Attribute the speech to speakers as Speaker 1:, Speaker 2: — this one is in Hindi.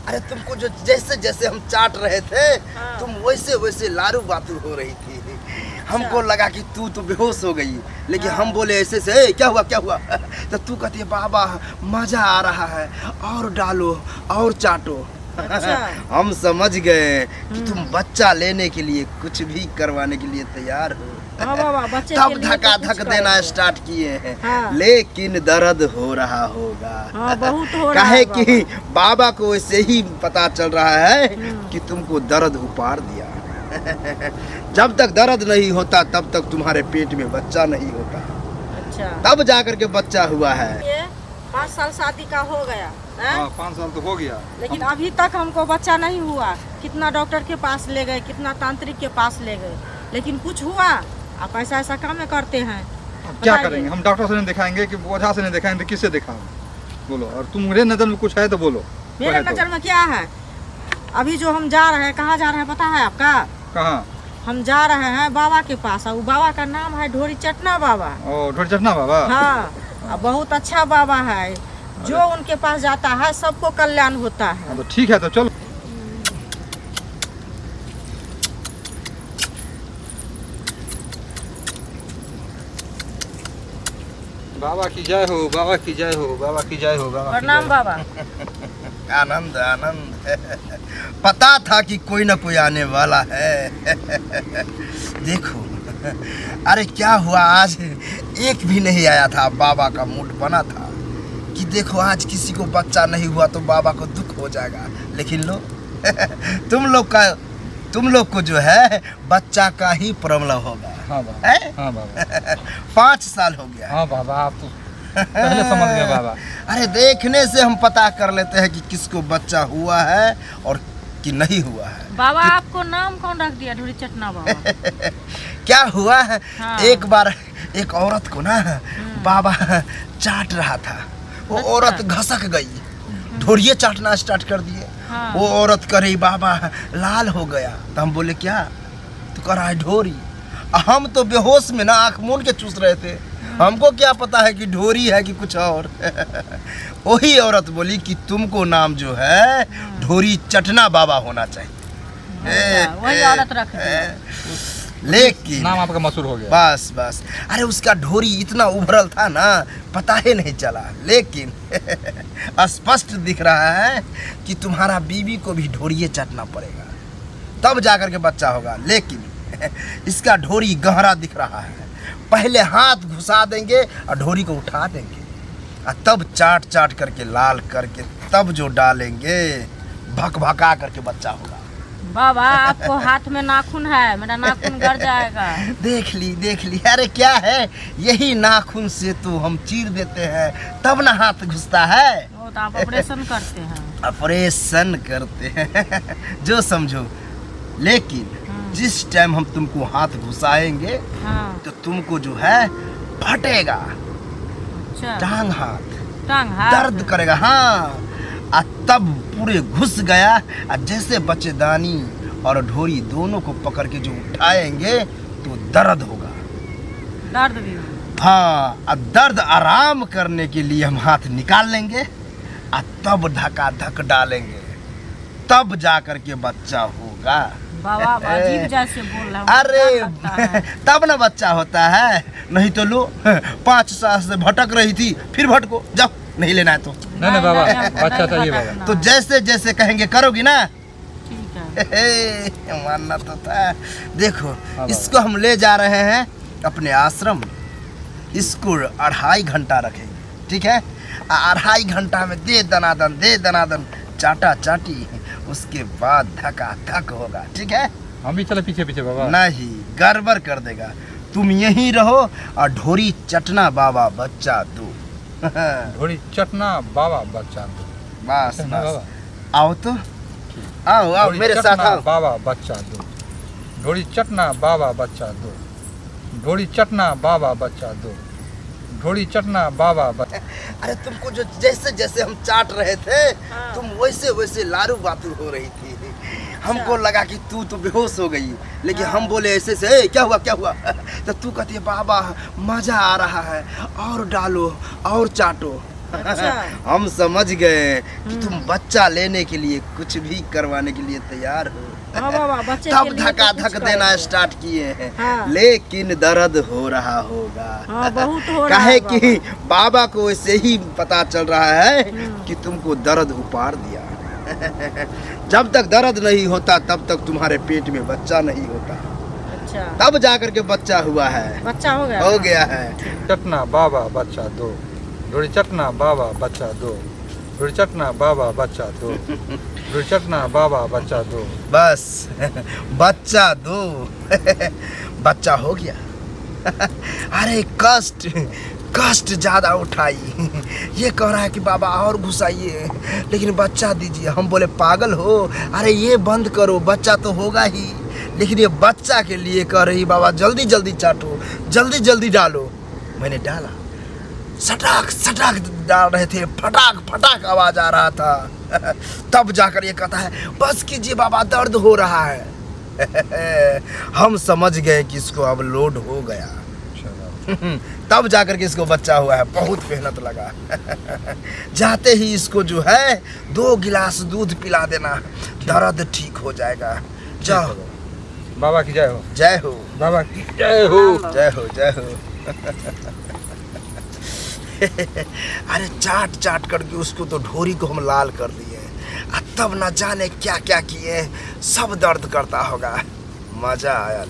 Speaker 1: अरे तुमको जो जैसे जैसे हम चाट रहे थे
Speaker 2: हाँ।
Speaker 1: तुम वैसे वैसे लारू बातू हो रही थी। हमको लगा कि तू तो बेहोश हो गई, लेकिन हम बोले ऐसे से क्या हुआ क्या हुआ तो तू कहती है बाबा मजा आ रहा है और डालो और चाटो।
Speaker 2: अच्छा।
Speaker 1: हम समझ गए कि तुम बच्चा लेने के लिए कुछ भी करवाने के लिए तैयार हो।
Speaker 2: हाँ बाबा, बच्चे
Speaker 1: तब
Speaker 2: के लिए
Speaker 1: धक्का
Speaker 2: तो कुछ
Speaker 1: धक देना
Speaker 2: करेंगे।
Speaker 1: स्टार्ट किए हैं।
Speaker 2: हाँ।
Speaker 1: लेकिन दर्द हो रहा होगा।
Speaker 2: हाँ, बहुत हो रहा
Speaker 1: काहे
Speaker 2: है
Speaker 1: कि बाबा को ऐसे ही पता चल रहा है कि तुमको दर्द उपहार दिया। जब तक दर्द नहीं होता तब तक तुम्हारे पेट में बच्चा नहीं होता,
Speaker 2: अच्छा।
Speaker 1: तब जाकर के बच्चा हुआ है।
Speaker 2: ये 5 साल शादी का हो गया है?
Speaker 3: हाँ 5 साल तो हो गया।
Speaker 2: लेकिन अभी तक हमको बच्चा नहीं हुआ। कितना डॉक्टर के पास ले गए, कितना तांत्रिक के पास ले गए, लेकिन कुछ हुआ। आप ऐसा ऐसा काम करते हैं।
Speaker 3: अब क्या
Speaker 2: बताइए।
Speaker 3: करेंगे? हम डॉक्टर से नहीं दिखाएंगे कि ओझा से नहीं दिखाएंगे तो किससे दिखाएं? बोलो। और तुम्हारे नजर में कुछ है तो बोलो।
Speaker 2: मेरे
Speaker 3: है तो।
Speaker 2: नजर में क्या है? अभी जो हम जा रहे हैं, कहाँ जा रहे हैं पता है आपका?
Speaker 3: कहाँ?
Speaker 2: हम जा रहे हैं बाबा के पास। और बाबा का नाम है ढोरी चटना बाबा।
Speaker 3: ओ ढोरी चटना बाबा।
Speaker 2: हाँ, और बहुत अच्छा बाबा है। जो उनके पास जाता है सबको कल्याण होता है।
Speaker 3: हाँ, तो ठीक है तो चलो। बाबा की जय हो, बाबा की जय हो, बाबा की जय हो, बाबा की
Speaker 2: प्रणाम
Speaker 3: जय
Speaker 2: बाबा।
Speaker 1: आनंद आनंद। पता था कि कोई ना कोई आने वाला है। देखो अरे क्या हुआ, आज एक भी नहीं आया था। बाबा का मूड बना था कि देखो आज किसी को बच्चा नहीं हुआ तो बाबा को दुख हो जाएगा। लेकिन लो तुम लोग को जो है बच्चा का ही प्रॉब्लम होगा।
Speaker 3: हाँ बाबा।
Speaker 1: है?
Speaker 3: हाँ बाबा।
Speaker 1: 5 साल हो गया।
Speaker 3: हाँ बाबा, आप तो पहले समझ गए बाबा।
Speaker 1: अरे देखने से हम पता कर लेते हैं कि किसको बच्चा हुआ है और कि नहीं हुआ है।
Speaker 2: बाबा आपको नाम कौन रख दिया ढोरी चटना बाबा?
Speaker 1: क्या हुआ है?
Speaker 2: हाँ।
Speaker 1: एक बार एक औरत को ना बाबा चाट रहा था। वो
Speaker 2: अच्छा।
Speaker 1: औरत घसक गई, ढोरिए चाटना स्टार्ट कर दिए।
Speaker 2: हाँ।
Speaker 1: वो औरत कह रही बाबा लाल हो गया। तो हम बोले क्या? तो कह रहा है ढोरी। हम तो बेहोश में ना आंख मूंद के चूस रहे थे। हमको क्या पता है कि ढोरी है कि कुछ और। वही औरत बोली कि तुमको नाम जो है ढोरी चटना बाबा होना चाहिए।
Speaker 2: अच्छा, वही औरत रख दी।
Speaker 1: लेकिन
Speaker 3: नाम आपका मशहूर हो गया।
Speaker 1: बस बस अरे उसका ढोरी इतना उभरल था ना पता ही नहीं चला। लेकिन स्पष्ट दिख रहा है कि तुम्हारा बीवी को भी ढोरिए चाटना पड़ेगा तब जाकर के बच्चा होगा। लेकिन इसका ढोरी गहरा दिख रहा है। पहले हाथ घुसा देंगे और ढोरी को उठा देंगे और तब चाट चाट करके लाल करके तब जो डालेंगे भक भका करके बच्चा होगा।
Speaker 2: बाबा आपको हाथ में नाखून है, मेरा नाखून गड़ जाएगा।
Speaker 1: देख ली। अरे क्या है, यही नाखून से तो हम चीर देते हैं तब ना हाथ घुसता है।
Speaker 2: वो तो आप ऑपरेशन करते हैं।
Speaker 1: ऑपरेशन करते हैं जो समझो। लेकिन जिस टाइम हम तुमको हाथ घुसाएंगे
Speaker 2: हाँ।
Speaker 1: तो तुमको जो है फटेगा
Speaker 2: अच्छा।
Speaker 1: टांग हाथ,
Speaker 2: टांग हाथ।
Speaker 1: दर्द करेगा। हाँ आ तब पूरे घुस गया और जैसे बच्चेदानी और ढोरी दोनों को पकड़ के जो उठाएंगे तो दर्द होगा।
Speaker 2: दर्द भी होगा।
Speaker 1: हाँ, और दर्द आराम करने के लिए हम हाथ निकाल लेंगे और तब धक्का धक डालेंगे तब जाकर के बच्चा होगा।
Speaker 2: बाबा आप अजीब जैसे बोल रहे हैं।
Speaker 1: अरे तब ना बच्चा होता है। नहीं तो लो 5 साल से भटक रही थी फिर भटको जाओ, नहीं लेना है तो।
Speaker 3: नहीं बाबा, बच्चा चाहिए बाबा।
Speaker 1: तो जैसे जैसे कहेंगे करोगी ना।
Speaker 2: ठीक है।
Speaker 1: मानना तो था। देखो
Speaker 3: हाँ
Speaker 1: इसको हम ले जा रहे हैं अपने आश्रम। इसको 2.5 घंटा रखेंगे, ठीक है? 2.5 घंटा में दे दनादन चाटा चाटी, उसके बाद धक्का धक होगा, ठीक है?
Speaker 3: हम भी चले पीछे पीछे बाबा।
Speaker 1: नहीं, गड़बड़ कर देगा। तुम यहीं रहो और ढोरी चटना बाबा बच्चा दो।
Speaker 3: ढोरी चटना बाबा बच्चा दो।
Speaker 1: बस
Speaker 3: है ना
Speaker 1: बस
Speaker 3: बाबा?
Speaker 1: आओ तो आओ
Speaker 3: ढोरी
Speaker 1: मेरे साथ
Speaker 3: चटना
Speaker 1: आओ।
Speaker 3: बाबा बच्चा दो। ढोरी चटना बाबा बच्चा दो। ढोरी चटना बाबा बच्चा दो। ढोरी चटना बाबा बच्चा।
Speaker 1: अरे तुमको जो जैसे जैसे हम चाट रहे थे
Speaker 2: हाँ।
Speaker 1: तुम वैसे वैसे लारू बातू हो रही थी। हमको लगा कि तू तो बेहोश हो गई, लेकिन हम बोले ऐसे से क्या हुआ तो तू कहती है बाबा मजा आ रहा है और डालो और चाटो।
Speaker 2: अच्छा।
Speaker 1: हम समझ गए कि तुम बच्चा लेने के लिए कुछ भी करवाने के लिए तैयार हो।
Speaker 2: हाँ बाबा, बच्चे
Speaker 1: तब
Speaker 2: के लिए
Speaker 1: धक्का
Speaker 2: तो
Speaker 1: धक
Speaker 2: कुछ
Speaker 1: देना
Speaker 2: करेंगे।
Speaker 1: स्टार्ट किए हैं।
Speaker 2: हाँ।
Speaker 1: लेकिन दर्द हो रहा होगा।
Speaker 2: हाँ, बहुत हो रहा
Speaker 1: काहे
Speaker 2: है
Speaker 1: कि बाबा को ऐसे ही पता चल रहा है कि तुमको दर्द उपाड़ दिया। जब तक दर्द नहीं होता तब तक तुम्हारे पेट में बच्चा नहीं होता,
Speaker 2: अच्छा,
Speaker 1: तब जाकर के बच्चा हुआ है,
Speaker 2: बच्चा हो गया।
Speaker 1: हो गया है।
Speaker 3: चटना बाबा बच्चा दो, ढोड़ी चटना बाबा बच्चा दो, ढोड़ी चटना बाबा बच्चा दो, ढोड़ी चटना बाबा बच्चा दो।
Speaker 1: बस बच्चा दो। बच्चा हो गया। अरे कष्ट कष्ट ज्यादा उठाई। ये कह रहा है कि बाबा और घुसाइए, लेकिन बच्चा दीजिए। हम बोले पागल हो, अरे ये बंद करो, बच्चा तो होगा ही। लेकिन ये बच्चा के लिए कह रही बाबा जल्दी जल्दी चाटो, जल्दी जल्दी डालो। मैंने डाला, सटाक सटाक डाल रहे थे, फटाक फटाक आवाज आ रहा था। तब जाकर ये कहता है बस कीजिए बाबा, दर्द हो रहा है। हम समझ गए कि इसको अब लोड हो गया। तब जाकर के इसको बच्चा हुआ है। बहुत मेहनत लगा। जाते ही इसको जो है 2 गिलास दूध पिला देना, दर्द ठीक हो जाएगा। जाओ।
Speaker 3: बाबा की जय हो,
Speaker 1: जय हो,
Speaker 3: बाबा की जय हो।
Speaker 1: जय हो, जय हो। अरे चाट चाट करके उसको तो ढोरी को हम लाल कर दिए, तब न जाने क्या क्या किए। सब दर्द करता होगा। मजा आया।